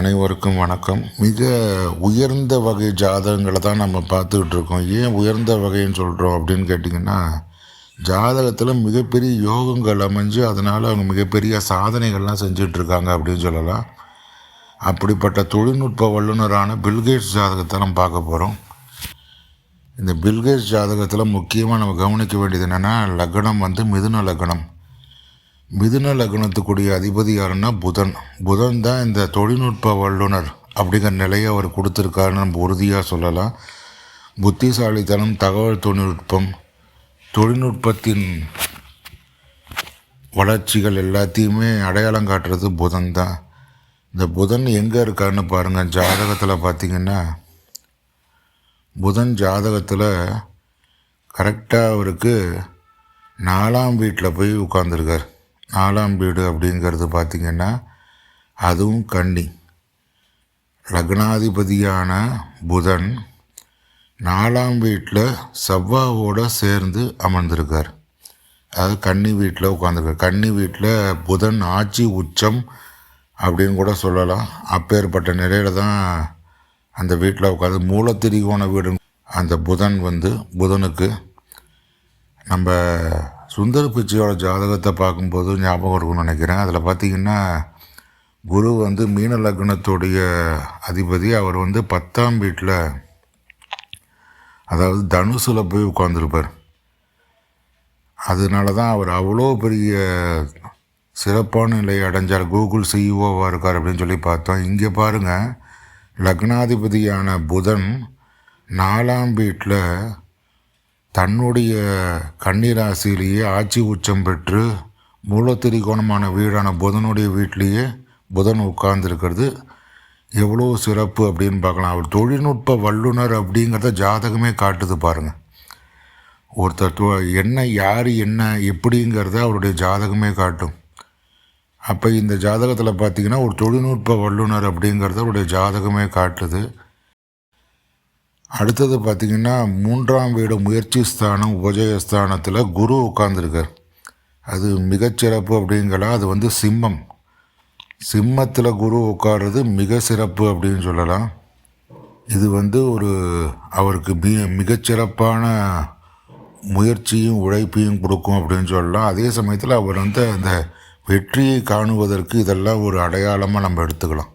அனைவருக்கும் வணக்கம். மிக உயர்ந்த வகை ஜாதகங்களை தான் நம்ம பார்த்துக்கிட்டு இருக்கோம். ஏன் உயர்ந்த வகைன்னு சொல்கிறோம் அப்படின்னு கேட்டிங்கன்னா, ஜாதகத்தில் மிகப்பெரிய யோகங்கள் அமைஞ்சு அதனால் அவங்க மிகப்பெரிய சாதனைகள்லாம் செஞ்சிட்ருக்காங்க அப்படின்னு சொல்லலாம். அப்படிப்பட்ட தொழில்நுட்ப வல்லுநரான பில்கேட்ஸ் ஜாதகத்தை நம்ம பார்க்க போகிறோம். இந்த பில்கேட்ஸ் ஜாதகத்தில் முக்கியமாக நம்ம கவனிக்க வேண்டியது என்னென்னா, லக்னம் மிதுன லக்னம். மிதுன லக்னத்துக்குரிய அதிபதி யாருன்னா புதன். புதன் தான் இந்த தொழில்நுட்ப வல்லுனர் அப்படிங்கிற நிலையை அவர் கொடுத்துருக்காருன்னு நம்ம உறுதியாக சொல்லலாம். புத்திசாலித்தனம், தகவல் தொழில்நுட்பத்தின் வளர்ச்சிகள் எல்லாத்தையுமே அடையாளம் காட்டுறது புதன் தான். இந்த புதன் எங்கே இருக்காருன்னு பாருங்கள். ஜாதகத்தில் பார்த்திங்கன்னா, புதன் ஜாதகத்தில் கரெக்டாக அவருக்கு 4ஆம் வீட்டில் போய் உட்காந்துருக்கார். 4ஆம் வீடு அப்படிங்கிறது பார்த்திங்கன்னா அதுவும் கன்னி. லக்னாதிபதியான புதன் 4ஆம் வீட்டில் செவ்வாயோடு சேர்ந்து அமர்ந்திருக்கார். அதாவது கன்னி வீட்டில் உட்காந்துருக்கார். கன்னி வீட்டில் புதன் ஆட்சி உச்சம் அப்படின்னு கூட சொல்லலாம். அப்பேற்பட்ட நிலையில் தான் அந்த வீட்டில் உட்காந்து மூலத்திரிகோண வீடு. அந்த புதனுக்கு நம்ம சுந்தர பிச்சையோட ஜாதகத்தை பார்க்கும்போது ஞாபகம் இருக்கும்னு நினைக்கிறேன். அதில் பார்த்திங்கன்னா குரு மீன லக்னத்துடைய அதிபதி. அவர் 10ஆம் வீட்டில், அதாவது தனுசில் போய் உட்காந்துருப்பார். அதனால தான் அவர் அவ்வளோ பெரிய சிறப்பான நிலையை அடைஞ்சார். கூகுள் சிஇஓவாக இருக்கார் அப்படின்னு சொல்லி பார்த்தோம். இங்கே பாருங்கள், லக்னாதிபதியான புதன் 4ஆம் வீட்டில் தன்னுடைய கன்னிராசியிலேயே ஆட்சி உச்சம் பெற்று மூலத்திரிகோணமான வீடான புதனுடைய வீட்டிலேயே புதன் உட்கார்ந்துருக்கிறது எவ்வளோ சிறப்பு அப்படின்னு பார்க்கலாம். அவர் தொழில்நுட்ப வல்லுனர் அப்படிங்கிறத ஜாதகமே காட்டுது பாருங்கள். ஒருத்தர் யார் என்ன எப்படிங்கிறத அவருடைய ஜாதகமே காட்டும். அப்போ இந்த ஜாதகத்தில் பார்த்திங்கன்னா ஒரு தொழில்நுட்ப வல்லுனர் அப்படிங்கிறத அவருடைய ஜாதகமே காட்டுது. அடுத்தது பார்த்திங்கன்னா 3ஆம் வீடு முயற்சி ஸ்தானம் உபஜயஸ்தானத்தில் குரு உட்கார்ந்துருக்கார். அது மிகச்சிறப்பு அப்படிங்கலாம். அது சிம்மத்தில் குரு உட்கார்றது மிக சிறப்பு அப்படின்னு சொல்லலாம். இது அவருக்கு மிகச்சிறப்பான முயற்சியும் உழைப்பையும் கொடுக்கும் அப்படின்னு சொல்லலாம். அதே சமயத்தில் அவர் அந்த வெற்றியை காணுவதற்கு இதெல்லாம் ஒரு அடையாளமாக நம்ம எடுத்துக்கலாம்.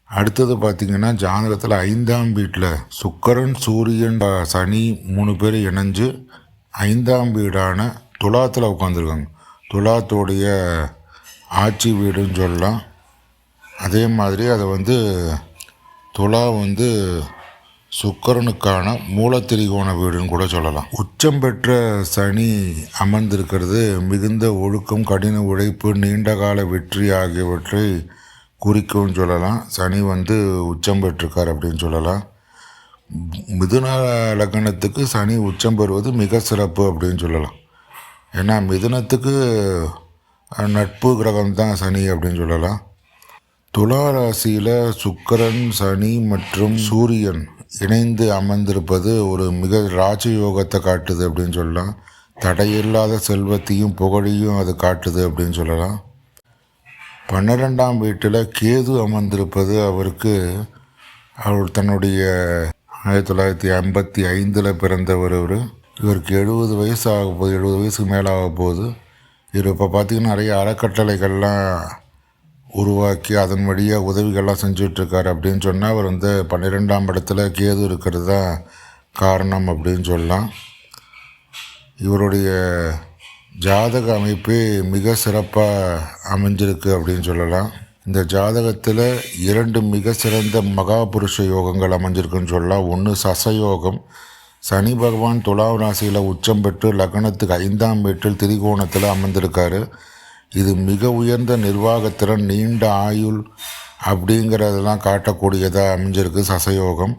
அடுத்தது பார்த்திங்கன்னா, ஜாதகத்தில் 5ஆம் வீட்டில் சுக்கிரன், சூரியன், சனி 3 பேர் இணைஞ்சு 5ஆம் வீடான துலாத்தில் உட்காந்துருக்காங்க. துலாத்தோடைய ஆட்சி வீடுன்னு சொல்லலாம். அதே மாதிரி அதை துலா சுக்கிரனுக்கான மூலத்திரிகோண வீடுன்னு கூட சொல்லலாம். உச்சம் பெற்ற சனி அமர்ந்திருக்கிறது மிகுந்த ஒழுக்கம், கடின உழைப்பு, நீண்டகால வெற்றி ஆகியவற்றை குறிக்கும்னு சொல்லலாம். சனி உச்சம் பெற்றிருக்கார் அப்படின்னு சொல்லலாம். மிதுன லக்னத்துக்கு சனி உச்சம் பெறுவது மிக சிறப்பு அப்படின்னு சொல்லலாம். ஏன்னா மிதுனத்துக்கு நட்பு கிரகம் தான் சனி அப்படின்னு சொல்லலாம். துலா ராசியில் சுக்கிரன், சனி மற்றும் சூரியன் இணைந்து அமர்ந்திருப்பது ஒரு மிக ராஜயோகத்தை காட்டுது அப்படின்னு சொல்லலாம். தடையில்லாத செல்வத்தையும் புகழையும் அது காட்டுது அப்படின்னு சொல்லலாம். 12ஆம் வீட்டில் கேது அமர்ந்திருப்பது அவர் தன்னுடைய 1955 பிறந்தவர். இவருக்கு 70 வயசு ஆக போகுது. 70 வயசுக்கு மேலே ஆக போகுது. இவர் இப்போ பார்த்திங்கன்னா நிறைய அறக்கட்டளைகள்லாம் உருவாக்கி அதன் வழியாக உதவிகள்லாம் செஞ்சிட்ருக்கார் அப்படின்னு சொன்னால் அவர் 12ஆம் இடத்துல கேது இருக்கிறது தான் காரணம் அப்படின்னு சொல்லலாம். இவருடைய ஜாதக அமைப்பு மிக சிறப்பாக அமைஞ்சிருக்கு அப்படின்னு சொல்லலாம். இந்த ஜாதகத்தில் 2 மிக சிறந்த மகாபுருஷ யோகங்கள் அமைஞ்சிருக்குன்னு சொல்லலாம். ஒன்று சசயோகம். சனி பகவான் துலாம் ராசியில் உச்சம் பெற்று லக்னத்துக்கு 5ஆம் வீட்டில் திரிகோணத்தில் அமர்ந்திருக்காரு. இது மிக உயர்ந்த நிர்வாகத்திறன், நீண்ட ஆயுள் அப்படிங்கிறதெல்லாம் காட்டக்கூடியதாக அமைஞ்சிருக்கு சசயோகம்.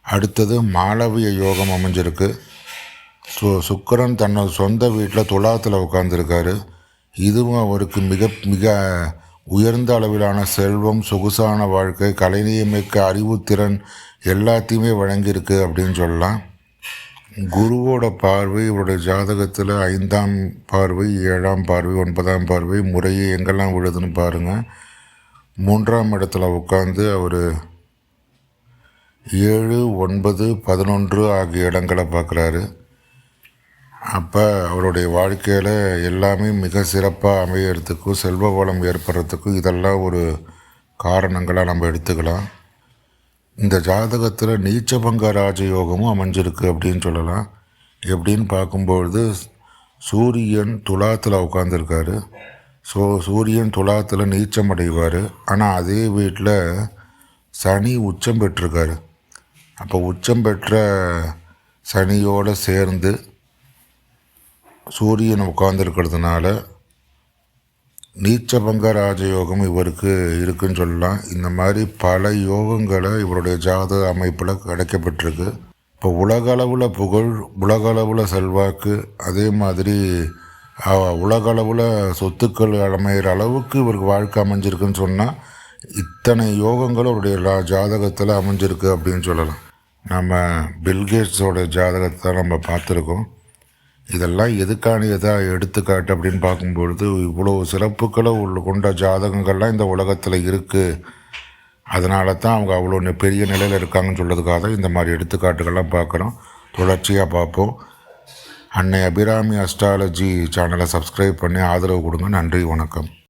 அடுத்தது மாளவிய யோகம் அமைஞ்சிருக்கு. சுக்கிரன் தன்னோட சொந்த வீட்டில் துலாத்தில் உட்கார்ந்துருக்காரு. இதுவும் அவருக்கு மிக மிக உயர்ந்த அளவிலான செல்வம், சொகுசான வாழ்க்கை, கலைநயமிக்க அறிவுத்திறன் எல்லாத்தையுமே வழங்கியிருக்கு அப்படின்னு சொல்லலாம். குருவோட பார்வை இவருடைய ஜாதகத்தில் 5ஆம் பார்வை, 7ஆம் பார்வை, 9ஆம் பார்வை முறையே எங்கெல்லாம் விழுதுன்னு பாருங்கள். 3ஆம் இடத்துல உட்காந்து அவர் 7, 9, 11 ஆகிய இடங்களை பார்க்குறாரு. அப்போ அவருடைய வாழ்க்கையில் எல்லாமே மிக சிறப்பாக அமையறதுக்கும் செல்வ வளம் ஏற்படுறதுக்கும் இதெல்லாம் ஒரு காரணங்களாக நம்ம எடுத்துக்கலாம். இந்த ஜாதகத்தில் நீச்சபங்க ராஜயோகமும் அமைஞ்சிருக்கு அப்படின்னு சொல்லலாம். எப்படின்னு பார்க்கும்பொழுது சூரியன் துலாத்தில் உட்காந்துருக்காரு. சூரியன் துலாத்தில் நீச்சம் அடைவார். ஆனால் அதே வீட்டில் சனி உச்சம் பெற்றிருக்காரு. அப்போ உச்சம் பெற்ற சனியோடு சேர்ந்து சூரியன் உட்கார்ந்துருக்கிறதுனால நீச்சபங்க ராஜயோகம் இவருக்கு இருக்குன்னு சொல்லலாம். இந்த மாதிரி பல யோகங்களை இவருடைய ஜாதக அமைப்பில் கிடைக்கப்பட்டிருக்கு. இப்போ உலகளவில் புகழ், உலகளவில் செல்வாக்கு, அதே மாதிரி உலகளவில் சொத்துக்கள் அமைகிற அளவுக்கு இவருக்கு வாழ்க்கை அமைஞ்சிருக்குன்னு சொன்னால் இத்தனை யோகங்கள் அவருடைய ஜாதகத்தில் அமைஞ்சிருக்கு அப்படின்னு சொல்லலாம். நம்ம பில்கேட்ஸோட ஜாதகத்தை நம்ம பார்த்துருக்கோம். இதெல்லாம் எதுக்கானியதாக எடுத்துக்காட்டு அப்படின்னு பார்க்கும்பொழுது இவ்வளோ சிறப்புக்களை கொண்ட ஜாதகங்கள்லாம் இந்த உலகத்தில் இருக்குது. அதனால தான் அவங்க அவ்வளோ பெரிய நிலையில் இருக்காங்கன்னு சொல்கிறதுக்காக தான் இந்த மாதிரி எடுத்துக்காட்டுகள்லாம் பார்க்குறோம். தொடர்ச்சியாக பார்ப்போம். அன்னை அபிராமி அஸ்ட்ராலஜி சேனலை சப்ஸ்கிரைப் பண்ணி ஆதரவு கொடுங்க. நன்றி, வணக்கம்.